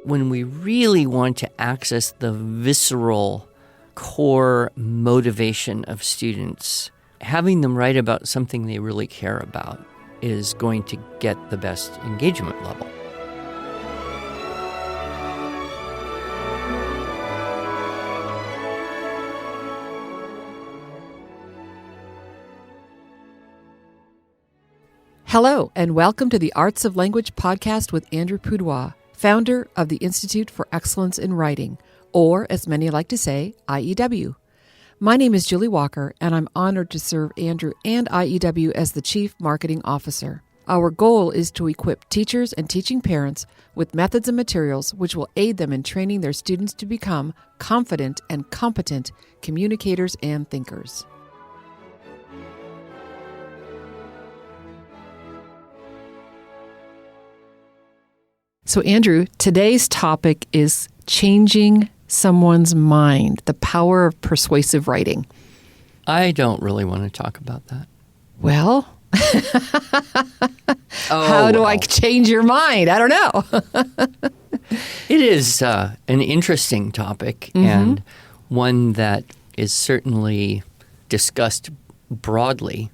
when we really want to access the visceral core motivation of students, having them write about something they really care about is going to get the best engagement level. Hello, and welcome to the Arts of Language podcast with Andrew Poudois, founder of the Institute for Excellence in Writing, or as many like to say, IEW. My name is Julie Walker, and I'm honored to serve Andrew and IEW as the Chief Marketing Officer. Our goal is to equip teachers and teaching parents with methods and materials which will aid them in training their students to become confident and competent communicators and thinkers. So, Andrew, today's topic is changing someone's mind, the power of persuasive writing. I don't really want to talk about that. Well, how do I change your mind? I don't know. It is an interesting topic and one that is certainly discussed broadly,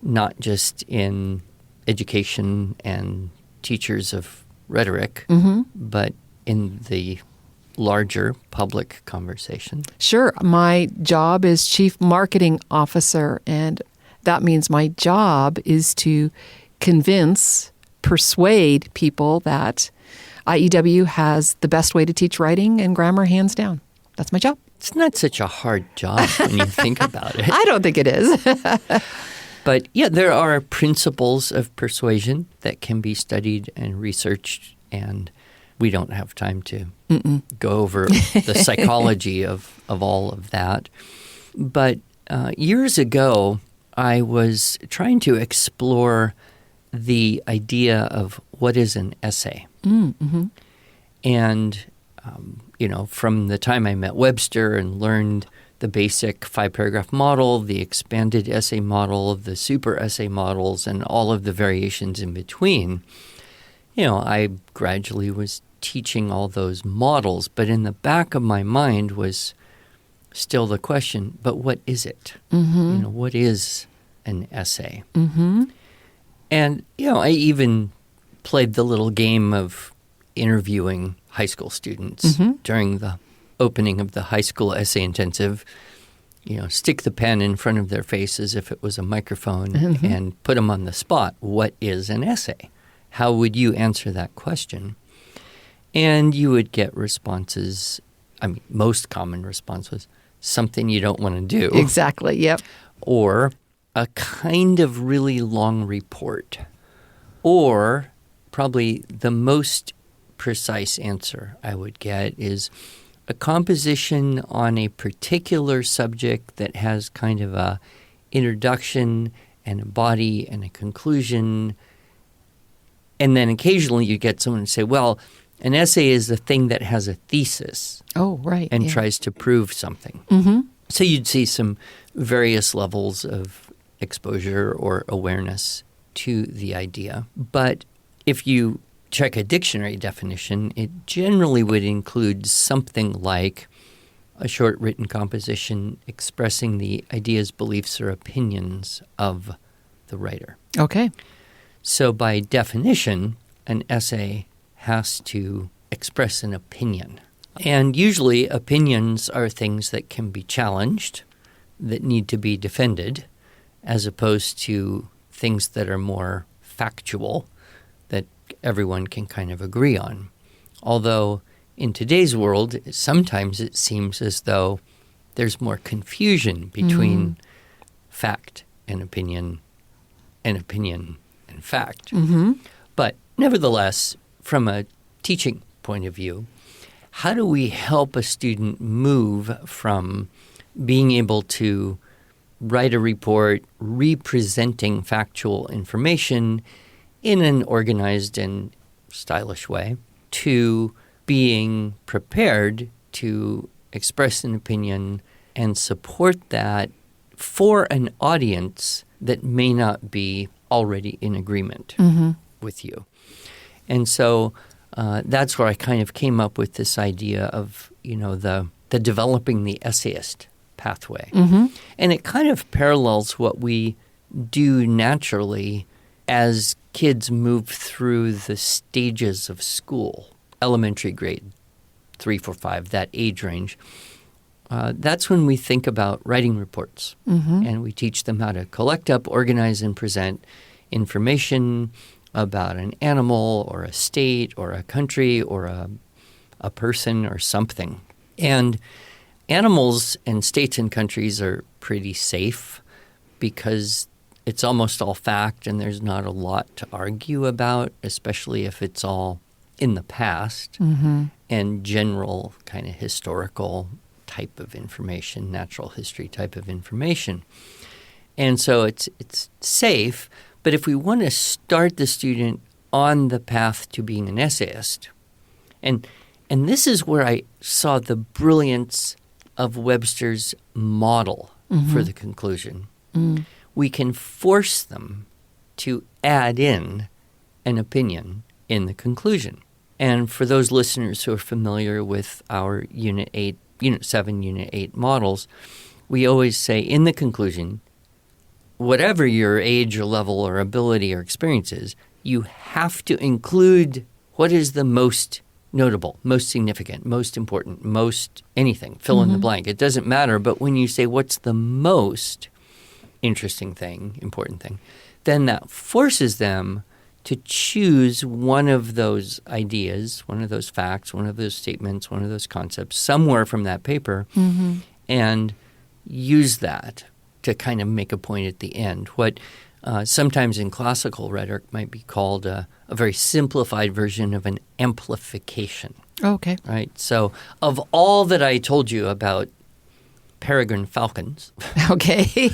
not just in education and teachers of rhetoric, but in the larger public conversation. Sure. My job is Chief Marketing Officer, and that means my job is to persuade people that IEW has the best way to teach writing and grammar hands down. That's my job. It's not such a hard job when you think about it. I don't think it is. But yeah, there are principles of persuasion that can be studied and researched, and we don't have time to go over the psychology of all of that. But years ago, I was trying to explore the idea of what is an essay. And, from the time I met Webster and learned the basic 5-paragraph model, the expanded essay model, the super essay models, and all of the variations in between, I gradually was teaching all those models. But in the back of my mind was still the question, but what is it? What is an essay? And, I even played the little game of interviewing high school students during the opening of the high school essay intensive, stick the pen in front of their face as if it was a microphone and put them on the spot. What is an essay? How would you answer that question? And you would get responses. Most common response was something you don't want to do. Exactly, yep. Or a kind of really long report. Or probably the most precise answer I would get is a composition on a particular subject that has kind of a introduction and a body and a conclusion. And then occasionally you get someone to say, well, an essay is a thing that has a thesis. Oh, right. And tries to prove something. So you'd see some various levels of exposure or awareness to the idea. But if you check a dictionary definition, it generally would include something like a short written composition expressing the ideas, beliefs, or opinions of the writer. Okay. So by definition, an essay has to express an opinion. And usually opinions are things that can be challenged, that need to be defended, as opposed to things that are more factual, that everyone can kind of agree on. Although in today's world, sometimes it seems as though there's more confusion between fact and opinion and fact. But nevertheless, from a teaching point of view, how do we help a student move from being able to write a report representing factual information in an organized and stylish way to being prepared to express an opinion and support that for an audience that may not be already in agreement with you? And so that's where I kind of came up with this idea of, the developing the essayist pathway. Mm-hmm. And it kind of parallels what we do naturally as kids move through the stages of school, elementary grade, 3, 4, 5, that age range. That's when we think about writing reports. Mm-hmm. And we teach them how to collect up, organize, and present information about an animal or a state or a country or a person or something. And animals and states and countries are pretty safe because it's almost all fact and there's not a lot to argue about, especially if it's all in the past Mm-hmm. and general kind of historical type of information, natural history type of information. And so it's safe, but if we want to start the student on the path to being an essayist, and this is where I saw the brilliance of Webster's model Mm-hmm. for the conclusion. Mm. We can force them to add in an opinion in the conclusion. And for those listeners who are familiar with our Unit 7, Unit 8 models, we always say in the conclusion, whatever your age or level or ability or experience is, you have to include what is the most notable, most significant, most important, most anything, fill in the blank. It doesn't matter, but when you say what's the most interesting thing, important thing, then that forces them to choose one of those ideas, one of those facts, one of those statements, one of those concepts somewhere from that paper and use that to kind of make a point at the end. What sometimes in classical rhetoric might be called a very simplified version of an amplification, Okay. right? So of all that I told you about peregrine falcons, Okay.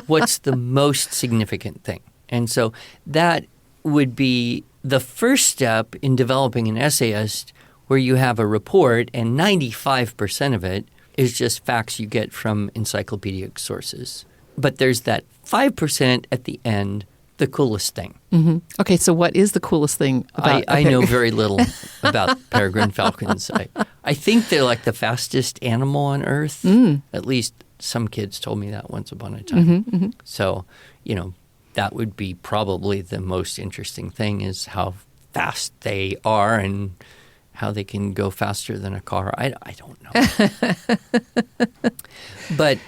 what's the most significant thing? And so that would be the first step in developing an essayist where you have a report and 95% of it is just facts you get from encyclopedic sources. But there's that 5% at the end, the coolest thing. Mm-hmm. Okay, so what is the coolest thing about I know very little about peregrine falcons. I think they're like the fastest animal on Earth. At least some kids told me that once upon a time. So, that would be probably the most interesting thing is how fast they are and how they can go faster than a car. I don't know. But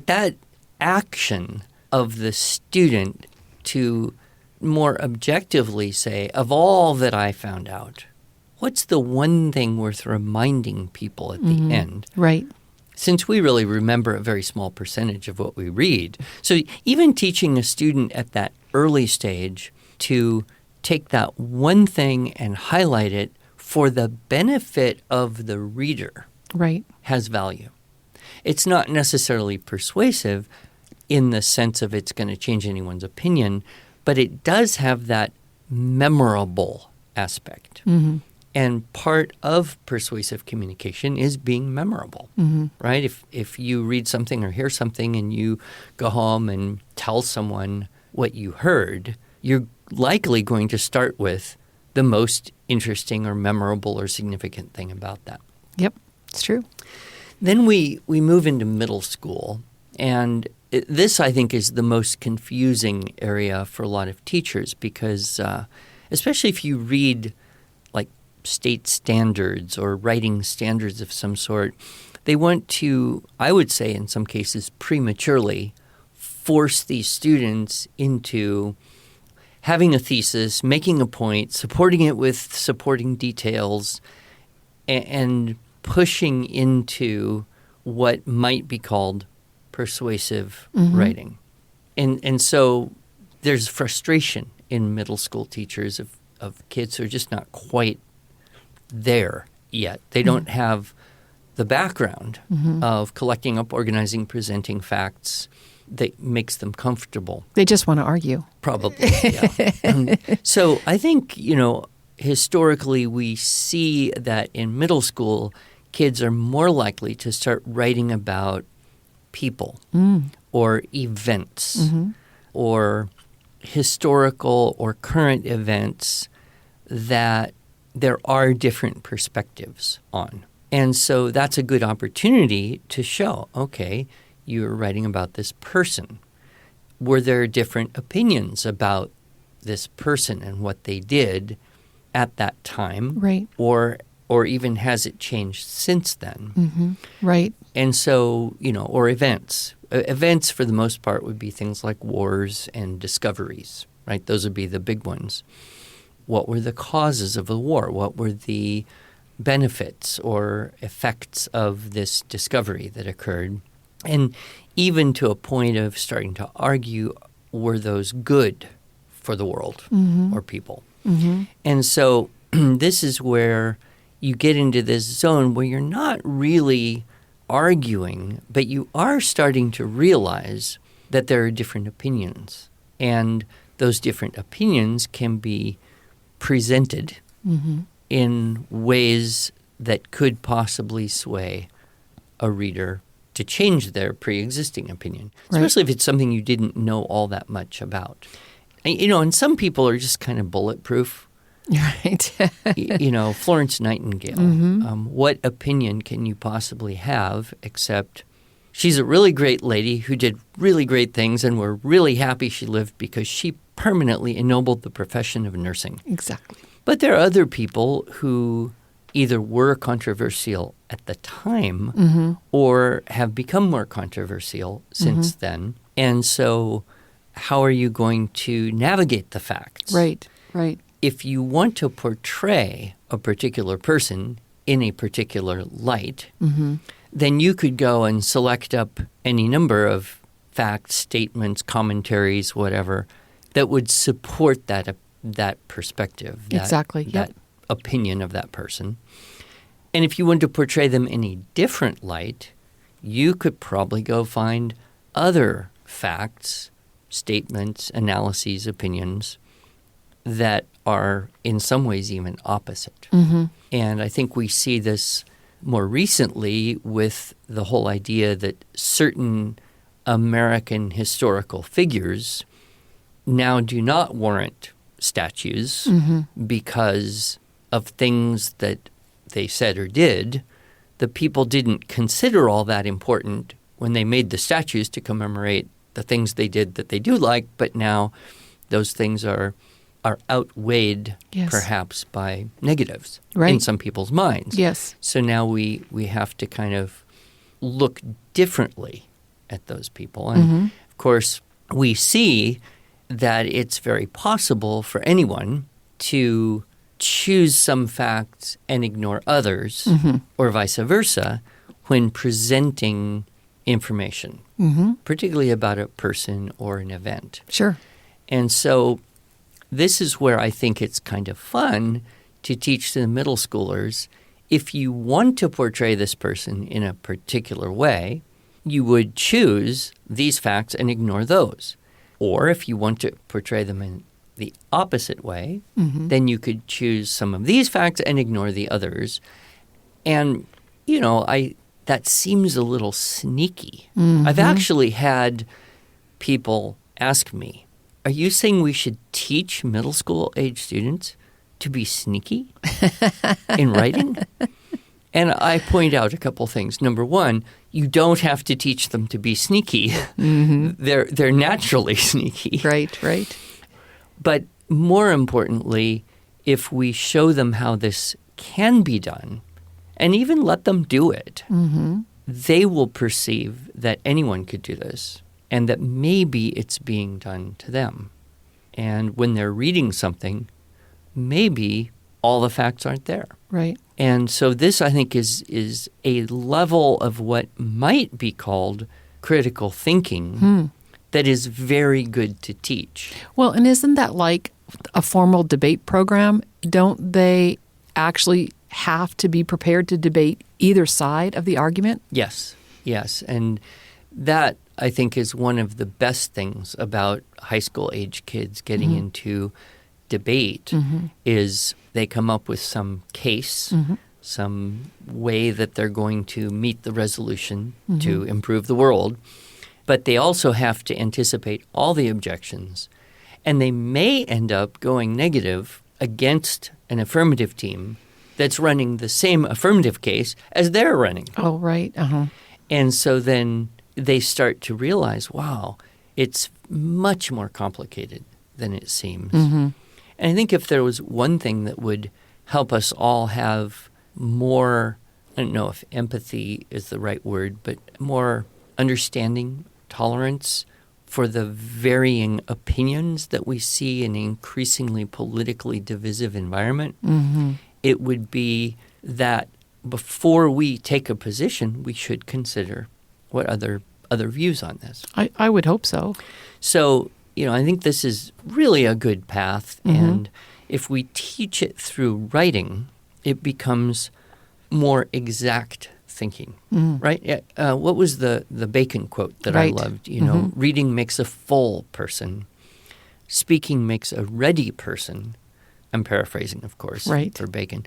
that action of the student to more objectively say, of all that I found out, what's the one thing worth reminding people at the end? Right. Since we really remember a very small percentage of what we read. So even teaching a student at that early stage to take that one thing and highlight it for the benefit of the reader Right. has value. It's not necessarily persuasive in the sense of it's going to change anyone's opinion, but it does have that memorable aspect. And part of persuasive communication is being memorable, right? If you read something or hear something and you go home and tell someone what you heard, you're likely going to start with the most interesting or memorable or significant thing about that. Yep, it's true. Then we move into middle school, and this, I think, is the most confusing area for a lot of teachers because especially if you read like state standards or writing standards of some sort, they want to, I would say in some cases prematurely, force these students into having a thesis, making a point, supporting it with supporting details, and pushing into what might be called persuasive writing. And so there's frustration in middle school teachers of kids who are just not quite there yet. They don't have the background of collecting up, organizing, presenting facts that makes them comfortable. They just want to argue. Probably, yeah. So I think, historically we see that in middle school, kids are more likely to start writing about people or events or historical or current events that there are different perspectives on. And so that's a good opportunity to show, okay, you're writing about this person. Were there different opinions about this person and what they did at that time? Right. Or even has it changed since then? Mm-hmm. Right. And so, or events. Events, for the most part, would be things like wars and discoveries, right? Those would be the big ones. What were the causes of a war? What were the benefits or effects of this discovery that occurred? And even to a point of starting to argue, were those good for the world or people? Mm-hmm. And so this is where you get into this zone where you're not really arguing, but you are starting to realize that there are different opinions. And those different opinions can be presented in ways that could possibly sway a reader to change their pre-existing opinion, especially if it's something you didn't know all that much about. And some people are just kind of bulletproof. Right. Florence Nightingale, what opinion can you possibly have except she's a really great lady who did really great things, and we're really happy she lived because she permanently ennobled the profession of nursing. Exactly. But there are other people who either were controversial at the time or have become more controversial since then. And so how are you going to navigate the facts? Right. If you want to portray a particular person in a particular light, then you could go and select up any number of facts, statements, commentaries, whatever, that would support that perspective, that opinion of that person. And if you want to portray them in a different light, you could probably go find other facts, statements, analyses, opinions that are in some ways even opposite. And I think we see this more recently with the whole idea that certain American historical figures now do not warrant statues because of things that they said or did. The people didn't consider all that important when they made the statues to commemorate the things they did that they do like, but now those things are outweighed perhaps by negatives in some people's minds. Yes. So now we have to kind of look differently at those people. And of course, we see that it's very possible for anyone to choose some facts and ignore others, or vice versa, when presenting information, particularly about a person or an event. Sure. And so this is where I think it's kind of fun to teach to the middle schoolers. If you want to portray this person in a particular way, you would choose these facts and ignore those. Or if you want to portray them in the opposite way, then you could choose some of these facts and ignore the others. And, that seems a little sneaky. I've actually had people ask me, are you saying we should teach middle school age students to be sneaky in writing? And I point out a couple things. Number one, you don't have to teach them to be sneaky. They're naturally sneaky. Right. But more importantly, if we show them how this can be done, and even let them do it, they will perceive that anyone could do this, and that maybe it's being done to them. And when they're reading something, maybe all the facts aren't there. Right. And so this, I think, is a level of what might be called critical thinking that is very good to teach. Well, and isn't that like a formal debate program? Don't they actually have to be prepared to debate either side of the argument? Yes. And that, I think, is one of the best things about high school age kids getting into debate is they come up with some case, some way that they're going to meet the resolution to improve the world. But they also have to anticipate all the objections. And they may end up going negative against an affirmative team that's running the same affirmative case as they're running. Oh, right. Uh-huh. And so then they start to realize, wow, it's much more complicated than it seems. Mm-hmm. And I think if there was one thing that would help us all have more, I don't know if empathy is the right word, but more understanding, tolerance for the varying opinions that we see in an increasingly politically divisive environment, Mm-hmm. it would be that before we take a position, we should consider what other views on this. I would hope so. So, I think this is really a good path. Mm-hmm. And if we teach it through writing, it becomes more exact thinking, right? What was the Bacon quote that Right. I loved? Reading makes a full person. Speaking makes a ready person. I'm paraphrasing, of course, Right. for Bacon.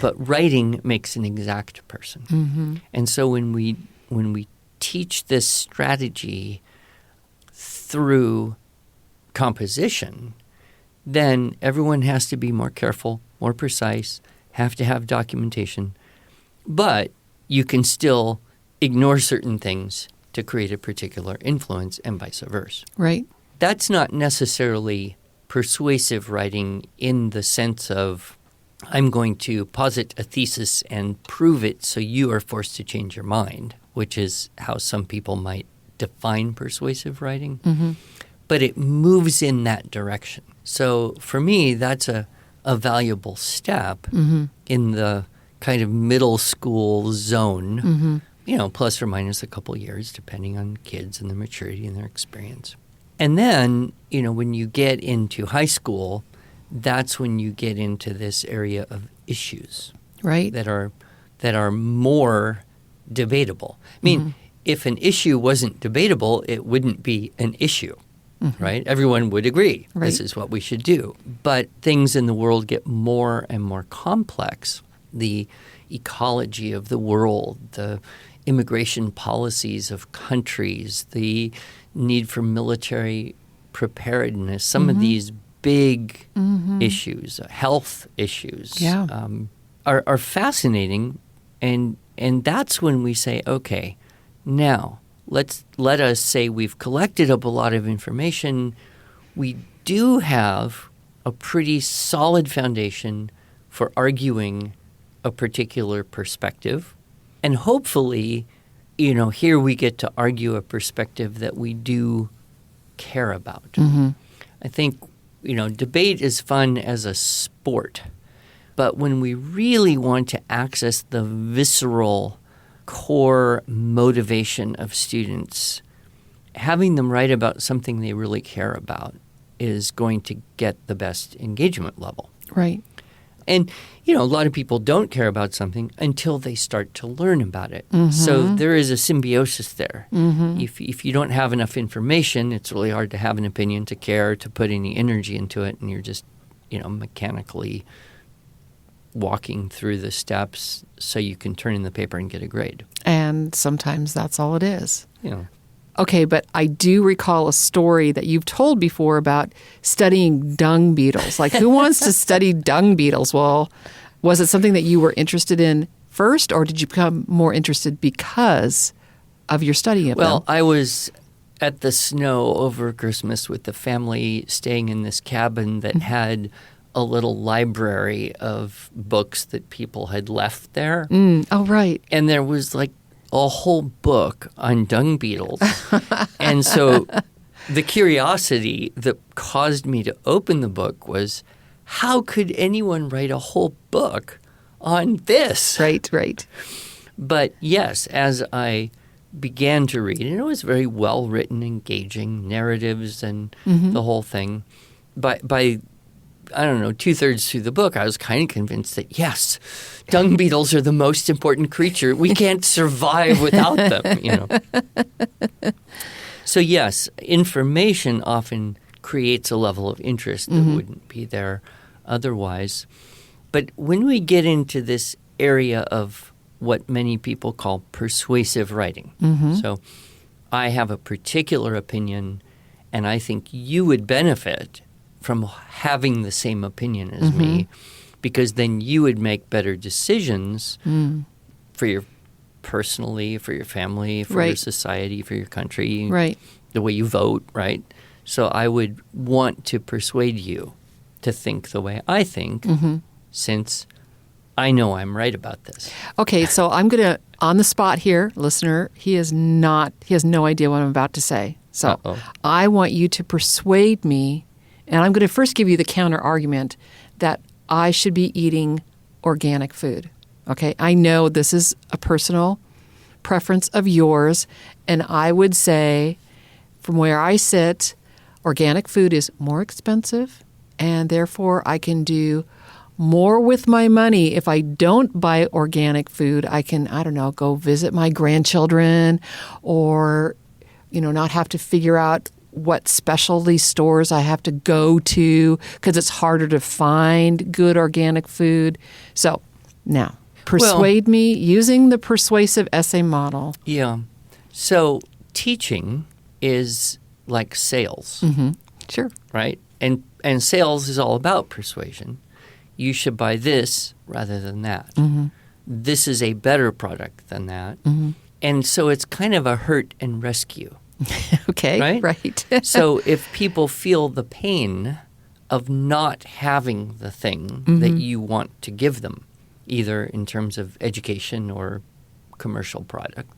But writing makes an exact person. Mm-hmm. And so when we teach this strategy through composition, then everyone has to be more careful, more precise, have to have documentation. But you can still ignore certain things to create a particular influence and vice versa. Right. That's not necessarily persuasive writing in the sense of I'm going to posit a thesis and prove it so you are forced to change your mind, which is how some people might define persuasive writing. Mm-hmm. But it moves in that direction. So for me, that's a valuable step Mm-hmm. in the kind of middle school zone, Mm-hmm. Plus or minus a couple years, depending on kids and their maturity and their experience. And then, when you get into high school, that's when you get into this area of issues Right. that are more debatable. I mean, if an issue wasn't debatable, it wouldn't be an issue, right? Everyone would agree Right. this is what we should do. But things in the world get more and more complex. The ecology of the world, the immigration policies of countries, the need for military preparedness, some of these big issues, health issues, Yeah. are fascinating. And that's when we say, okay, now let us say we've collected up a lot of information. We do have a pretty solid foundation for arguing a particular perspective. And hopefully, here we get to argue a perspective that we do care about. Mm-hmm. I think, debate is fun as a sport. But when we really want to access the visceral core motivation of students, having them write about something they really care about is going to get the best engagement level. Right. And, a lot of people don't care about something until they start to learn about it. So there is a symbiosis there. If you don't have enough information, it's really hard to have an opinion, to care, to put any energy into it, and you're just, mechanically walking through the steps so you can turn in the paper and get a grade. And sometimes that's all it is. Yeah. Okay, but I do recall a story that you've told before about studying dung beetles. Like, who wants to study dung beetles? Well, was it something that you were interested in first, or did you become more interested because of your study of Well, them? I was at the snow over Christmas with the family staying in this cabin that had a little library of books that people had left there. Oh, right. And there was like a whole book on dung beetles. And so the curiosity that caused me to open the book was, how could anyone write a whole book on this? Right, right. But yes, as I began to read, and it was very well written, engaging narratives and the whole thing, by I don't know, 2/3 through the book, I was kind of convinced that, yes, dung beetles are the most important creature. We can't survive without them, So yes, information often creates a level of interest that wouldn't be there otherwise. But when we get into this area of what many people call persuasive writing, so I have a particular opinion, and I think you would benefit from having the same opinion as me, because then you would make better decisions for your personally, for your family, for your society, for your country, the way you vote, right? So I would want to persuade you to think the way I think, since I know I'm right about this. Okay, so I'm going to, on the spot here, listener, he has no idea what I'm about to say. So I want you to persuade me, and I'm going to first give you the counter argument that I should be eating organic food. Okay, I know this is a personal preference of yours, and I would say, from where I sit, organic food is more expensive, and therefore I can do more with my money. If I don't buy organic food, I can, go visit my grandchildren, or, not have to figure out what specialty stores I have to go to because it's harder to find good organic food. So now, persuade me using the persuasive essay model. Yeah. So teaching is like sales. Sure. Right? And sales is all about persuasion. You should buy this rather than that. This is a better product than that. And so it's kind of a hurt and rescue. Okay, right. So if people feel the pain of not having the thing that you want to give them, either in terms of education or commercial product,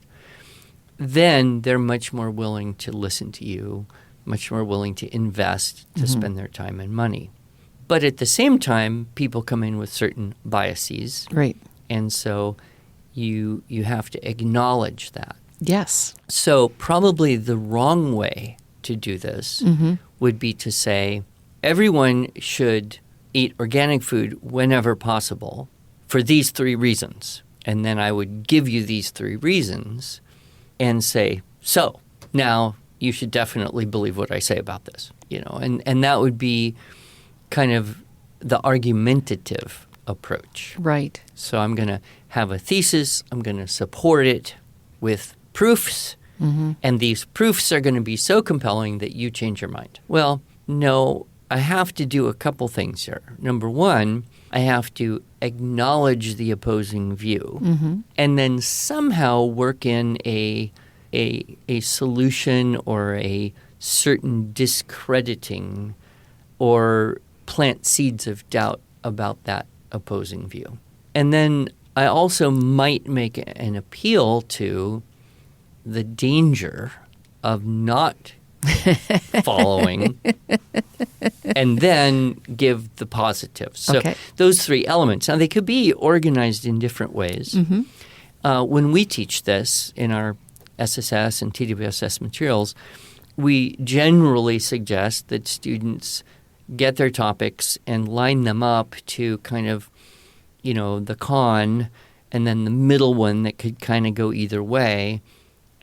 then they're much more willing to listen to you, much more willing to invest, to spend their time and money. But at the same time, people come in with certain biases. Right. And so you have to acknowledge that. Yes. So probably the wrong way to do this would be to say everyone should eat organic food whenever possible for these 3 reasons. And then I would give you these 3 reasons and say, so now you should definitely believe what I say about this, and that would be kind of the argumentative approach. Right. So I'm going to have a thesis. I'm going to support it with proofs. And these proofs are going to be so compelling that you change your mind. Well, no, I have to do a couple things here. Number one, I have to acknowledge the opposing view and then somehow work in a solution or a certain discrediting or plant seeds of doubt about that opposing view. And then I also might make an appeal to the danger of not following and then give the positives. So those 3 elements. Now, they could be organized in different ways. When we teach this in our SSS and TWSS materials, we generally suggest that students get their topics and line them up to kind of, the con, and then the middle one that could kind of go either way,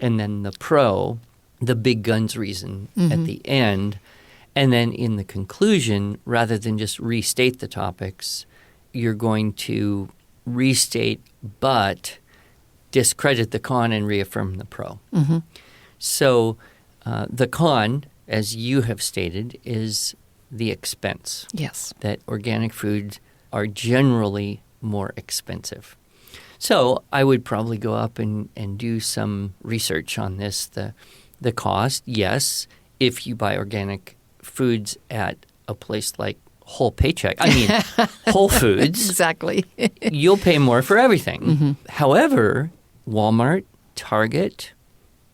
and then the pro, the big guns reason at the end. And then in the conclusion, rather than just restate the topics, you're going to restate but discredit the con and reaffirm the pro. So the con, as you have stated, is the expense. Yes. That organic foods are generally more expensive. So I would probably go up and do some research on this. The cost, yes, if you buy organic foods at a place like Whole Foods. Exactly. You'll pay more for everything. However, Walmart, Target,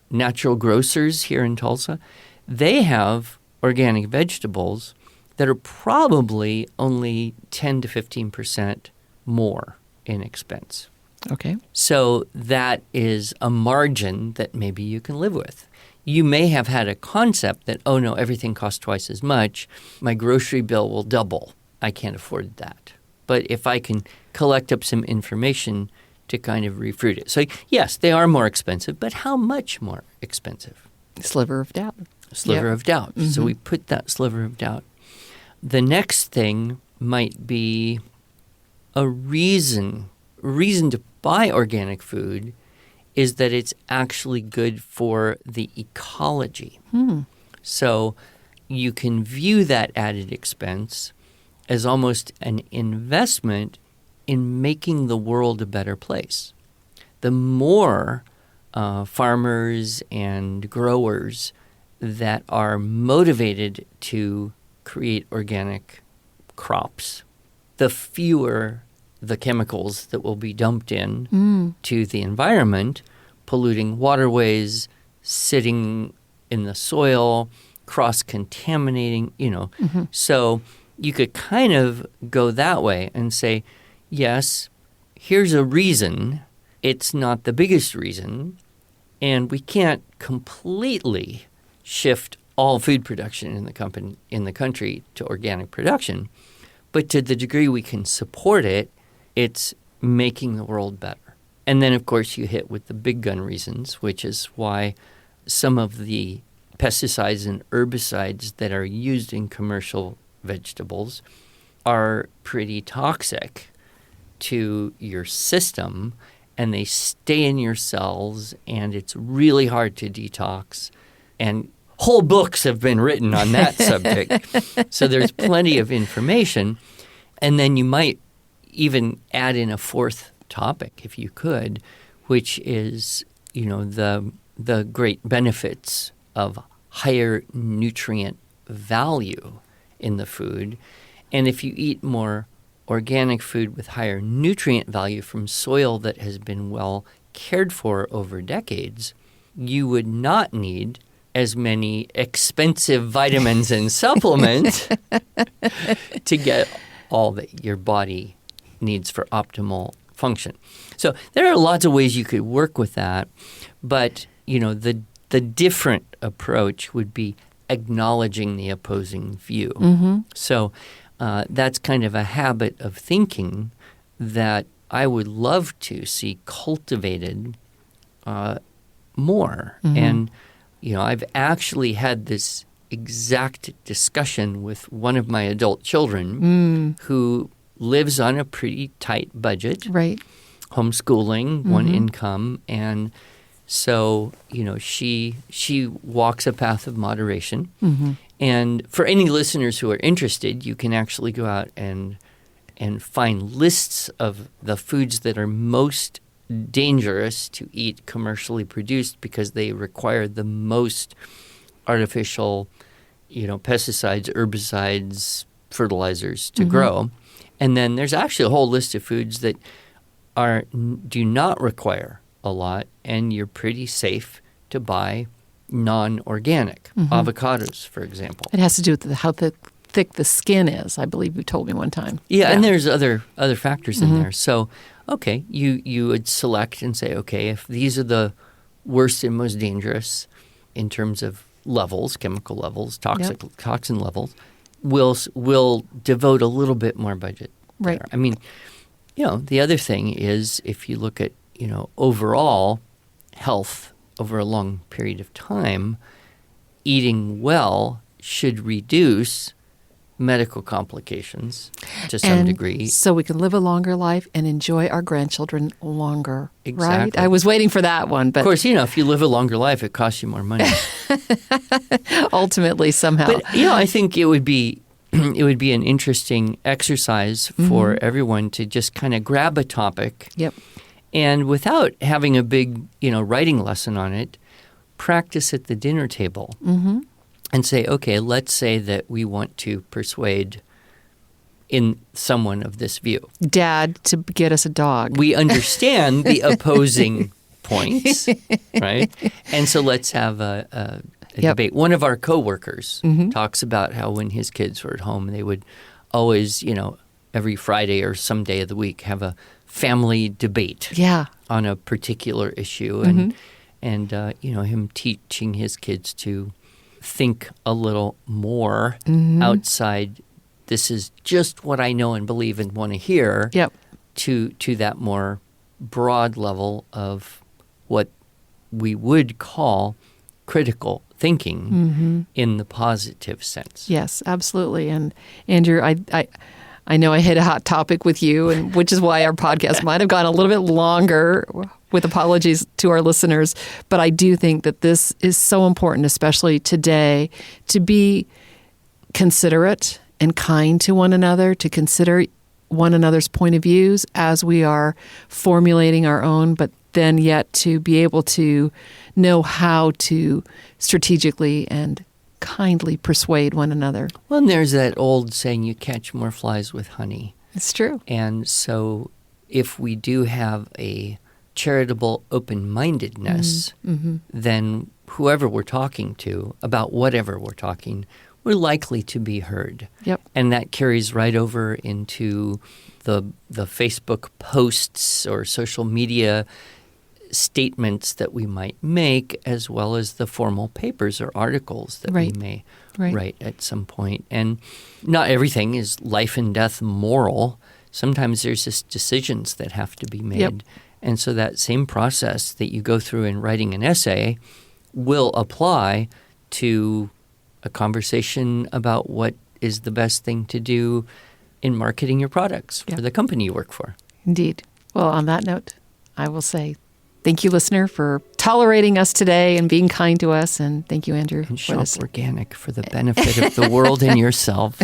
natural grocers here in Tulsa, they have organic vegetables that are probably only 10 to 15% more in expense. Okay. So that is a margin that maybe you can live with. You may have had a concept that, oh no, everything costs twice as much. My grocery bill will double. I can't afford that. But if I can collect up some information to kind of refute it. So yes, they are more expensive, but how much more expensive? Sliver of doubt. Sliver of doubt. So we put that sliver of doubt. The next thing might be a reason to buy organic food is that it's actually good for the ecology. So you can view that added expense as almost an investment in making the world a better place. The more farmers and growers that are motivated to create organic crops, the fewer the chemicals that will be dumped in to the environment, polluting waterways, sitting in the soil, cross-contaminating, So you could kind of go that way and say, yes, here's a reason. It's not the biggest reason, and we can't completely shift all food production in the country to organic production. But to the degree we can support it, it's making the world better. And then, of course, you hit with the big gun reasons, which is why some of the pesticides and herbicides that are used in commercial vegetables are pretty toxic to your system, and they stay in your cells, and it's really hard to detox. And whole books have been written on that subject. So there's plenty of information. And then you might even add in a fourth topic, if you could, which is, the great benefits of higher nutrient value in the food. And if you eat more organic food with higher nutrient value from soil that has been well cared for over decades, you would not need as many expensive vitamins and supplements to get all that your body needs for optimal function. So there are lots of ways you could work with that, but the different approach would be acknowledging the opposing view. Mm-hmm. So that's kind of a habit of thinking that I would love to see cultivated more. Mm-hmm. And I've actually had this exact discussion with one of my adult children who lives on a pretty tight budget, right? Homeschooling, one income, and so she walks a path of moderation. Mm-hmm. And for any listeners who are interested, you can actually go out and find lists of the foods that are most dangerous to eat commercially produced because they require the most artificial, pesticides, herbicides, fertilizers to grow. And then there's actually a whole list of foods that do not require a lot, and you're pretty safe to buy non-organic. Avocados, for example. It has to do with how thick the skin is, I believe you told me one time. Yeah. And there's other factors in there. So, okay, you would select and say, okay, if these are the worst and most dangerous in terms of levels, chemical levels, toxin levels, we'll devote a little bit more budget right there. I mean, the other thing is if you look at, overall health over a long period of time, eating well should reduce medical complications to some degree. So we can live a longer life and enjoy our grandchildren longer. Exactly. Right? I was waiting for that one. But of course, if you live a longer life, it costs you more money. Ultimately, somehow. But, I think it would be an interesting exercise for everyone to just kind of grab a topic. Yep. And without having a big, writing lesson on it, practice at the dinner table and say, okay, let's say that we want to persuade in someone of this view. Dad, to get us a dog. We understand the opposing points, right? And so let's have a debate. One of our coworkers talks about how when his kids were at home, they would always, every Friday or some day of the week have a family debate on a particular issue, and him teaching his kids to think a little more outside. This is just what I know and believe and want to hear. To that more broad level of what we would call critical thinking in the positive sense. Yes, absolutely. And Andrew, I know I hit a hot topic with you, and which is why our podcast might have gone a little bit longer, with apologies to our listeners. But I do think that this is so important, especially today, to be considerate and kind to one another, to consider one another's point of views as we are formulating our own, but then yet to be able to know how to strategically and kindly persuade one another. Well, and there's that old saying, you catch more flies with honey. It's true. And so if we do have a charitable open-mindedness, then whoever we're talking to, about whatever we're talking, we're likely to be heard. Yep. And that carries right over into the Facebook posts or social media statements that we might make, as well as the formal papers or articles that we may write at some point. And not everything is life and death moral. Sometimes there's just decisions that have to be made. Yep. And so that same process that you go through in writing an essay will apply to a conversation about what is the best thing to do in marketing your products for the company you work for. Indeed. Well, on that note, I will say thank you, listener, for tolerating us today and being kind to us. And thank you, Andrew. And shop organic for the benefit of the world and yourself.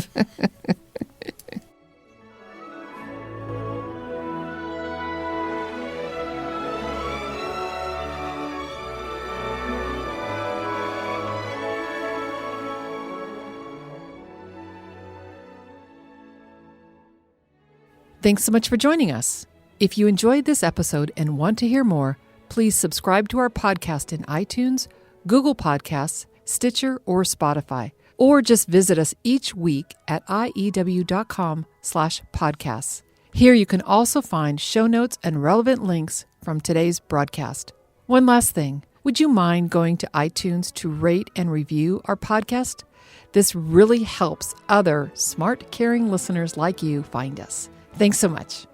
Thanks so much for joining us. If you enjoyed this episode and want to hear more, please subscribe to our podcast in iTunes, Google Podcasts, Stitcher, or Spotify, or just visit us each week at iew.com/podcasts. Here you can also find show notes and relevant links from today's broadcast. One last thing, would you mind going to iTunes to rate and review our podcast? This really helps other smart, caring listeners like you find us. Thanks so much.